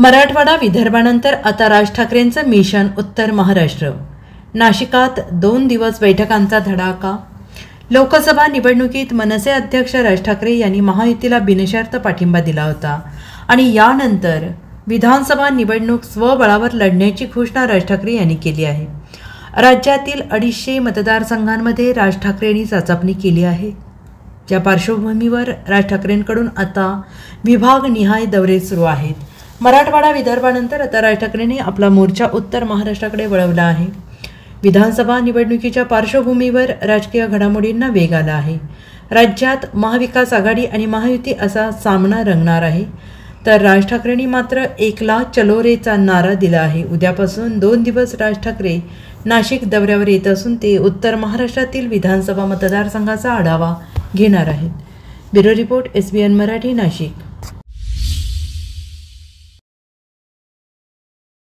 मराठवाडा विदर्भानंतर आता राज ठाकरेंचं मिशन उत्तर महाराष्ट्र. नाशिकात 2 दिवस बैठकांचा धडाका. लोकसभा निवडणुकीत मनसे अध्यक्ष राज ठाकरे यांनी महायुतीला बिनशर्त पाठिंबा दिला होता आणि यानंतर विधानसभा निवडणूक स्वबळावर लढण्याची घोषणा राज ठाकरे यांनी केली आहे. राज्यातील 250 मतदारसंघांमध्ये राज ठाकरेंनी चाचपणी केली आहे. ज्या पार्श्वभूमीवर राज ठाकरेंकडून आता विभागनिहाय दौरे सुरू आहेत. मराठवाडा विदर्भानंतर आता राज ठाकरेंनी आपला मोर्चा उत्तर महाराष्ट्राकडे वळवला आहे. विधानसभा निवडणुकीच्या पार्श्वभूमीवर राजकीय घडामोडींना वेग आला आहे. राज्यात महाविकास आघाडी आणि महायुती असा सामना रंगणार आहे. तर राज ठाकरेंनी मात्र एकला चलो रेचा नारा दिला आहे. उद्यापासून 2 दिवस राज ठाकरे नाशिक दौऱ्यावर येत असून ते उत्तर महाराष्ट्रातील विधानसभा मतदारसंघाचा आढावा घेणार आहेत. Bureau report, SBN Marathi, Nashik.